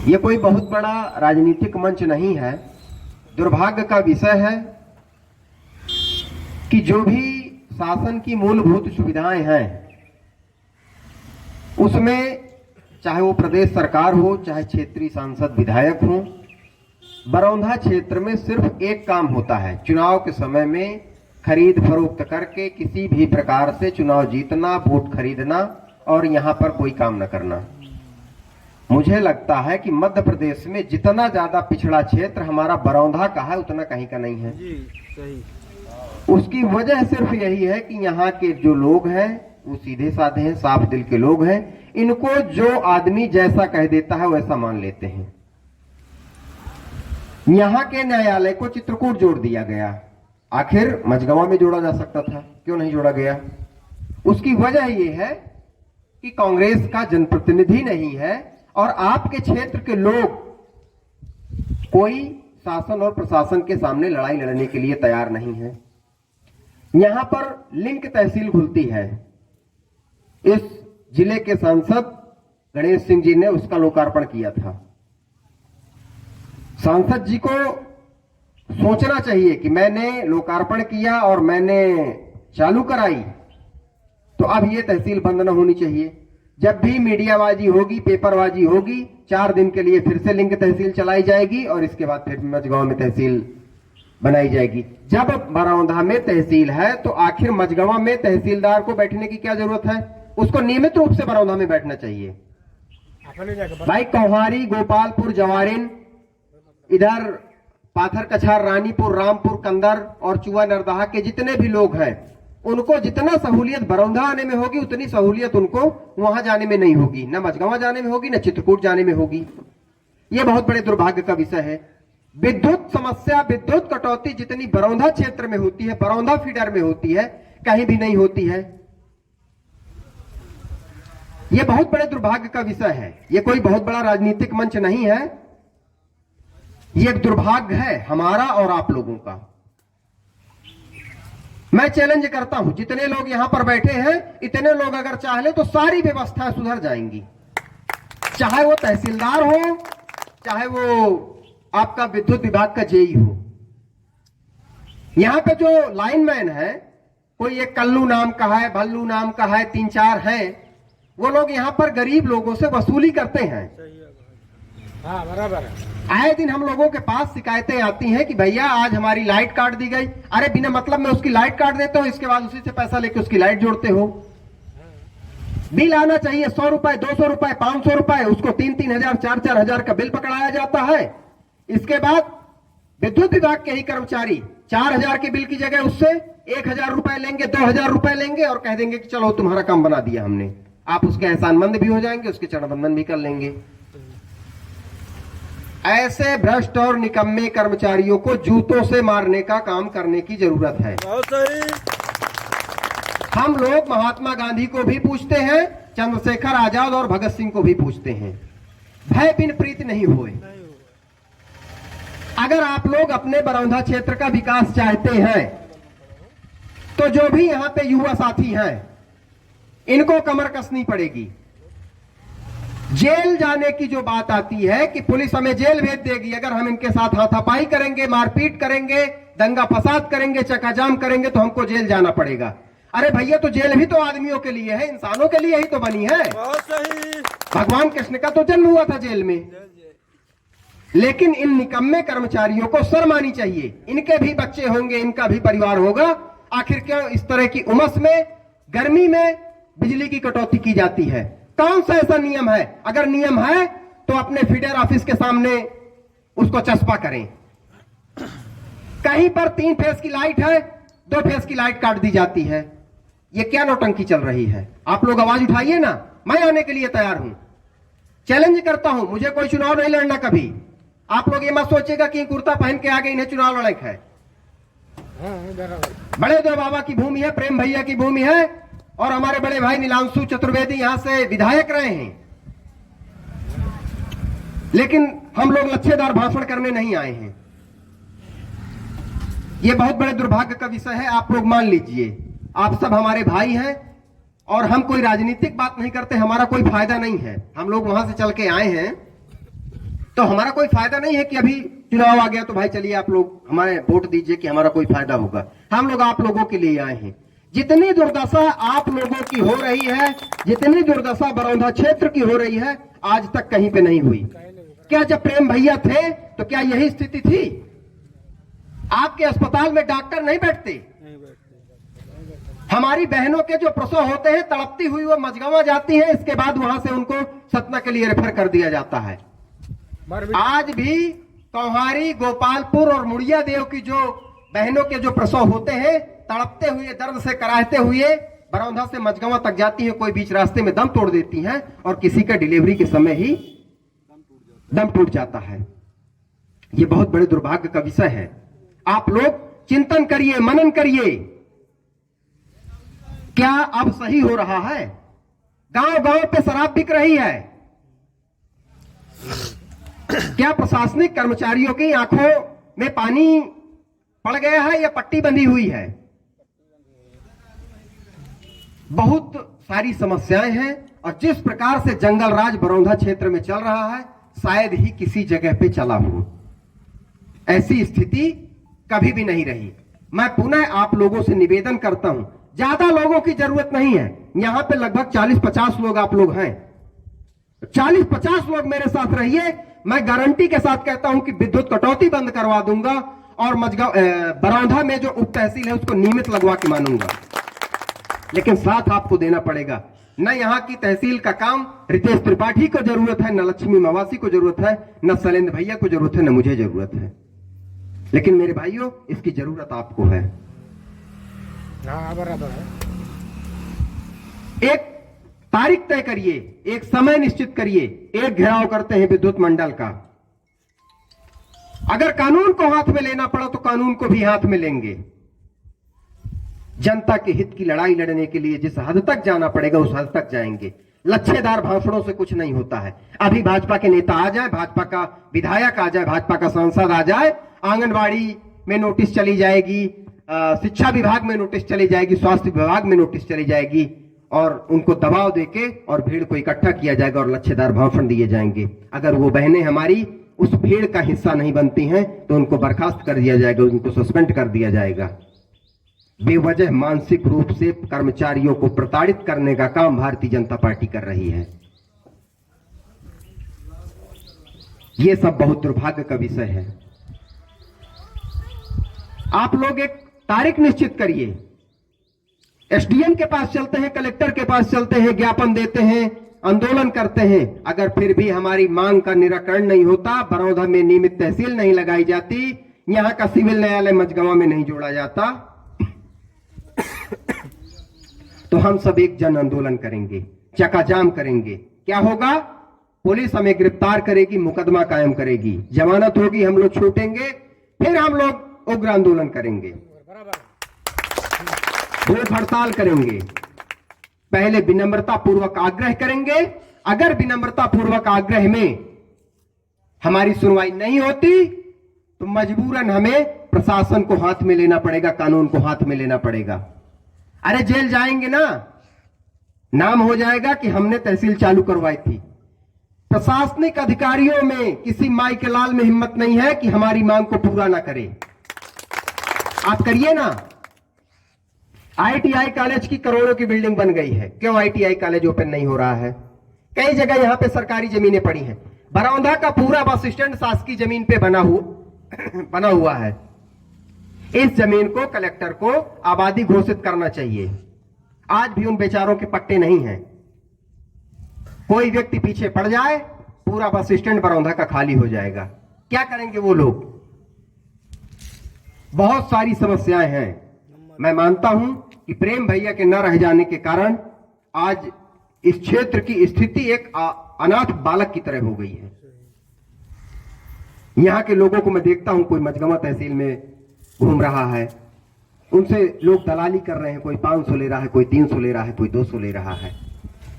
ये कोई बहुत बड़ा राजनीतिक मंच नहीं है। दुर्भाग्य का विषय है कि जो भी शासन की मूलभूत सुविधाएं हैं उसमें, चाहे वो प्रदेश सरकार हो, चाहे क्षेत्रीय सांसद विधायक हो, बरौंधा क्षेत्र में सिर्फ एक काम होता है, चुनाव के समय में खरीद फरोख्त करके किसी भी प्रकार से चुनाव जीतना, वोट खरीदना और यहां पर कोई काम न करना। मुझे लगता है कि मध्य प्रदेश में जितना ज्यादा पिछड़ा क्षेत्र हमारा बरौंधा का है उतना कहीं का नहीं है जी, सही। उसकी वजह सिर्फ यही है कि यहाँ के जो लोग हैं वो सीधे साधे हैं, साफ दिल के लोग हैं। इनको जो आदमी जैसा कह देता है वैसा मान लेते हैं। यहाँ के न्यायालय को चित्रकूट जोड़ दिया गया, आखिर मझगवां में जोड़ा जा सकता था, क्यों नहीं जोड़ा गया? उसकी वजह यह है कि कांग्रेस का जनप्रतिनिधि नहीं है और आपके क्षेत्र के लोग कोई शासन और प्रशासन के सामने लड़ाई लड़ने के लिए तैयार नहीं है। यहां पर लिंक तहसील खुलती है। इस जिले के सांसद गणेश सिंह जी ने उसका लोकार्पण किया था। सांसद जी को सोचना चाहिए कि मैंने लोकार्पण किया और मैंने चालू कराई, तो अब यह तहसील बंद न होनी चाहिए। जब भी मीडियाबाजी होगी, पेपरबाजी होगी, 4 दिन के लिए फिर से लिंक तहसील चलाई जाएगी और इसके बाद फिर मझगांव में तहसील बनाई जाएगी। जब बरौंधा में तहसील है तो आखिर मझगांव में तहसीलदार को बैठने की क्या जरूरत है? उसको नियमित रूप से बरौंधा में बैठना चाहिए। भाई कौहारी, गोपालपुर, जवारिन, इधर पाथर कछार, रानीपुर, रामपुर, कंदर और चुआ नरदहा के जितने भी लोग हैं उनको जितना सहूलियत बरौंधा आने में होगी उतनी सहूलियत उनको वहां जाने में नहीं होगी, न मझगांव जाने में होगी, न चित्रकूट जाने में होगी। यह बहुत बड़े दुर्भाग्य का विषय है। विद्युत समस्या, विद्युत कटौती जितनी बरौंधा क्षेत्र में होती है, बरौंधा फीडर में होती है, कहीं भी नहीं होती है। यह बहुत बड़े दुर्भाग्य का विषय है। यह कोई बहुत बड़ा राजनीतिक मंच नहीं है। यह एक दुर्भाग्य है हमारा और आप लोगों का। मैं चैलेंज करता हूं, जितने लोग यहां पर बैठे हैं इतने लोग अगर चाह ले तो सारी व्यवस्थाएं सुधर जाएंगी, चाहे वो तहसीलदार हो, चाहे वो आपका विद्युत विभाग का जेई हो। यहां पे जो लाइनमैन है, कोई एक कल्लू नाम का है, भल्लू नाम का है, 3-4 हैं, वो लोग यहां पर गरीब लोगों से वसूली करते हैं। हाँ, बराबर है। आए दिन हम लोगों के पास शिकायतें आती हैं कि भैया आज हमारी लाइट काट दी गई। अरे बिना मतलब में उसकी लाइट काट देते हो, इसके बाद उसी से पैसा लेके उसकी लाइट जोड़ते हो। बिल आना चाहिए 100 रुपए, 200 रुपए, 500 रुपए, उसको 3-3 हजार, 4-4 हजार का बिल पकड़ाया जाता है। इसके बाद विद्युत विभाग के ही कर्मचारी 4,000 के बिल की जगह उससे 1,000 रुपए लेंगे, 2,000 रुपए लेंगे और कह देंगे कि चलो तुम्हारा काम बना दिया हमने। आप उसके एहसानमंद भी हो जाएंगे, उसके चरणबंदन भी कर लेंगे। ऐसे भ्रष्ट और निकम्मे कर्मचारियों को जूतों से मारने का काम करने की जरूरत है। बहुत सही। हम लोग महात्मा गांधी को भी पूछते हैं, चंद्रशेखर आजाद और भगत सिंह को भी पूछते हैं, भय बिन प्रीत नहीं हुए। अगर आप लोग अपने बरौंधा क्षेत्र का विकास चाहते हैं तो जो भी यहां पे युवा साथी हैं इनको कमर कसनी पड़ेगी। जेल जाने की जो बात आती है कि पुलिस हमें जेल भेज देगी अगर हम इनके साथ हाथापाई करेंगे, मारपीट करेंगे, दंगा फसाद करेंगे, चकाजाम करेंगे तो हमको जेल जाना पड़ेगा। अरे भैया, तो जेल भी तो आदमियों के लिए है, इंसानों के लिए ही तो बनी है। बहुत सही। भगवान कृष्ण का तो जन्म हुआ था जेल में। लेकिन इन निकम्मे कर्मचारियों को शर्म आनी चाहिए। इनके भी बच्चे होंगे, इनका भी परिवार होगा। आखिर क्यों इस तरह की उमस में, गर्मी में बिजली की कटौती की जाती है? कौन सा ऐसा नियम है? अगर नियम है तो अपने फीडर ऑफिस के सामने उसको चस्पा करें। कहीं पर 3 फेस की लाइट है, 2 फेस की लाइट काट दी जाती है। यह क्या नौटंकी चल रही है? आप लोग आवाज उठाइए ना, मैं आने के लिए तैयार हूं। चैलेंज करता हूं, मुझे कोई चुनाव नहीं लड़ना कभी। आप लोग ये मत सोचिएगा कि कुर्ता पहन के आगे इन्हें चुनाव लड़े है। बड़े देव बाबा की भूमि है, प्रेम भैया की भूमि है और हमारे बड़े भाई नीलांशु चतुर्वेदी यहां से विधायक रहे हैं। लेकिन हम लोग लच्छेदार भाषण करने नहीं आए हैं। यह बहुत बड़े दुर्भाग्य का विषय है। आप लोग मान लीजिए, आप सब हमारे भाई हैं और हम कोई राजनीतिक बात नहीं करते, हमारा कोई फायदा नहीं है। हम लोग वहां से चल के आए हैं तो हमारा कोई फायदा नहीं है कि अभी चुनाव आ गया तो भाई चलिए आप लोग हमारे वोट दीजिए कि हमारा कोई फायदा होगा। हम लोग आप लोगों के लिए आए हैं। जितनी दुर्दशा आप लोगों की हो रही है, जितनी दुर्दशा बरौंधा क्षेत्र की हो रही है, आज तक कहीं पे नहीं हुई। क्या जब प्रेम भैया थे तो क्या यही स्थिति थी? आपके अस्पताल में डॉक्टर नहीं बैठते? हमारी बहनों के जो प्रसव होते हैं तड़पती हुई वो मझगांव जाती हैं, इसके बाद वहां से उनको सतना के लिए रेफर कर दिया जाता है। आज भी कौहारी, गोपालपुर और मुड़िया देव की जो बहनों के जो प्रसव होते हैं तड़पते हुए, दर्द से कराहते हुए बरौंधा से मझगांव तक जाती हैं, कोई बीच रास्ते में दम तोड़ देती हैं और किसी का डिलीवरी के समय ही दम टूट जाता है। ये बहुत बड़े दुर्भाग्य का विषय है। आप लोग चिंतन करिए, मनन करिए, क्या अब सही हो रहा है? गांव गांव पे शराब बिक रही है। क्या प्रशासनिक कर्मचारियों की आंखों में पानी पड़ गया है या पट्टी बंधी हुई है? बहुत सारी समस्याएं हैं और जिस प्रकार से जंगल राज बरौंधा क्षेत्र में चल रहा है शायद ही किसी जगह पे चला हो। ऐसी स्थिति कभी भी नहीं रही। मैं पुनः आप लोगों से निवेदन करता हूं, ज्यादा लोगों की जरूरत नहीं है। यहां पे लगभग 40-50 लोग आप लोग हैं। 40-50 लोग मेरे साथ रहिए। मैं गारंटी के साथ कहता हूं कि विद्युत कटौती बंद करवा दूंगा और मझगांव बरौंधा में जो उप तहसील है उसको नियमित लगवा के मानूंगा। लेकिन साथ आपको देना पड़ेगा। न यहाँ की तहसील का काम रितेश त्रिपाठी को जरूरत है, न लक्ष्मी मवासी को जरूरत है, न शैलेंद्र भैया को जरूरत है, न मुझे जरूरत है। लेकिन मेरे भाइयों इसकी जरूरत आपको है। बराबर है। एक तारीख तय करिए, एक समय निश्चित करिए, एक घेराव करते हैं विद्युत मंडल का। अगर कानून को हाथ में लेना पड़ा तो कानून को भी हाथ में लेंगे। जनता के हित की लड़ाई लड़ने के लिए जिस हद तक जाना पड़ेगा उस हद तक जाएंगे। लच्छेदार भाषणों से कुछ नहीं होता है। अभी भाजपा के नेता आ जाए, भाजपा का विधायक आ जाए, भाजपा का सांसद आ जाए, आंगनबाड़ी में नोटिस चली जाएगी, शिक्षा विभाग में नोटिस चली जाएगी, स्वास्थ्य विभाग में नोटिस चली जाएगी और उनको दबाव देके और भीड़ को इकट्ठा किया जाएगा और लच्छेदार भाषण दिए जाएंगे। अगर वो बहनें हमारी उस भीड़ का हिस्सा नहीं बनती हैं तो उनको बर्खास्त कर दिया जाएगा, उनको सस्पेंड कर दिया जाएगा। बेवजह मानसिक रूप से कर्मचारियों को प्रताड़ित करने का काम भारतीय जनता पार्टी कर रही है। यह सब बहुत दुर्भाग्य का विषय है। आप लोग एक तारीख निश्चित करिए। एसडीएम के पास चलते हैं, कलेक्टर के पास चलते हैं, ज्ञापन देते हैं, आंदोलन करते हैं। अगर फिर भी हमारी मांग का निराकरण नहीं होता, बरौधा में नियमित तहसील नहीं लगाई जाती, यहां का सिविल न्यायालय मझगांव में नहीं जोड़ा जाता, तो हम सब एक जन आंदोलन करेंगे, चकाजाम करेंगे। क्या होगा? पुलिस हमें गिरफ्तार करेगी, मुकदमा कायम करेगी, जमानत होगी, हम लोग छूटेंगे, फिर हम लोग उग्र आंदोलन करेंगे, भूख हड़ताल करेंगे। पहले विनम्रता पूर्वक आग्रह करेंगे। अगर विनम्रता पूर्वक आग्रह में हमारी सुनवाई नहीं होती तो मजबूरन हमें प्रशासन को हाथ में लेना पड़ेगा, कानून को हाथ में लेना पड़ेगा। अरे जेल जाएंगे ना, नाम हो जाएगा कि हमने तहसील चालू करवाई थी। प्रशासनिक अधिकारियों में किसी माई के लाल में हिम्मत नहीं है कि हमारी मांग को पूरा ना करे। आप करिए ना। आईटीआई कॉलेज की करोड़ों की बिल्डिंग बन गई है, क्यों आईटीआई कॉलेज ओपन नहीं हो रहा है? कई जगह यहां पे सरकारी जमीनें पड़ी हैं। बरौंधा का पूरा बस स्टैंड शासकीय जमीन पे बना हुआ है। इस जमीन को कलेक्टर को आबादी घोषित करना चाहिए। आज भी उन बेचारों के पट्टे नहीं हैं। कोई व्यक्ति पीछे पड़ जाए, पूरा बस स्टैंड बरौंधा का खाली हो जाएगा। क्या करेंगे वो लोग? बहुत सारी समस्याएं हैं। मैं मानता हूं कि प्रेम भैया के न रह जाने के कारण आज इस क्षेत्र की स्थिति एक अनाथ बालक की तरह हो गई है। यहां के लोगों को मैं देखता हूं, कोई मझगांव तहसील में घूम रहा है, उनसे लोग दलाली कर रहे हैं। कोई 500 ले रहा है, कोई 300 ले रहा है, कोई 200 ले रहा है।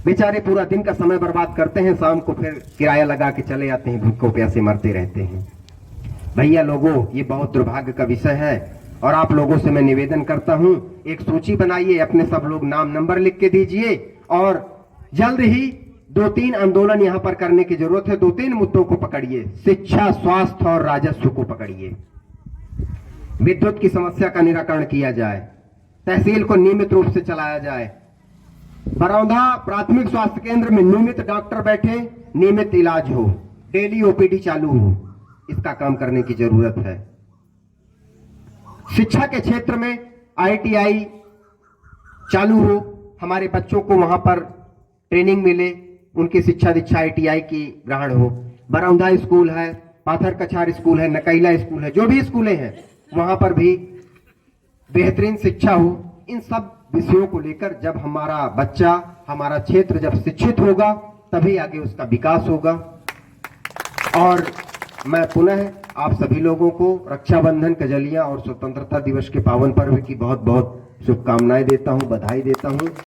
बेचारे पूरा दिन का समय बर्बाद करते हैं, शाम को फिर किराया लगा के चले जाते हैं, भूखों प्यासे मरते रहते हैं। भैया लोगों, ये बहुत दुर्भाग्य का विषय है और आप लोगों से मैं निवेदन करता हूं, एक सूची बनाइए, अपने सब लोग नाम नंबर लिख के दीजिए और जल्द ही 2-3 आंदोलन यहां पर करने की जरूरत है। 2-3 मुद्दों को पकड़िए, शिक्षा, स्वास्थ्य और राजस्व को पकड़िए। विद्युत की समस्या का निराकरण किया जाए, तहसील को नियमित रूप से चलाया जाए, बरौंधा प्राथमिक स्वास्थ्य केंद्र में नियमित डॉक्टर बैठे, नियमित इलाज हो, डेली ओपीडी चालू हो, इसका काम करने की जरूरत है। शिक्षा के क्षेत्र में ITI चालू हो, हमारे बच्चों को वहां पर ट्रेनिंग मिले, उनकी शिक्षा दीक्षा ITI की ग्रहण हो। बरौंधा स्कूल है, पाथर कछार स्कूल है, नकैला स्कूल है, जो भी स्कूलें हैं वहां पर भी बेहतरीन शिक्षा हो। इन सब विषयों को लेकर जब हमारा बच्चा, हमारा क्षेत्र जब शिक्षित होगा तभी आगे उसका विकास होगा। और मैं पुनः आप सभी लोगों को रक्षाबंधन, कजलियां और स्वतंत्रता दिवस के पावन पर्व की बहुत बहुत शुभकामनाएं देता हूं, बधाई देता हूं।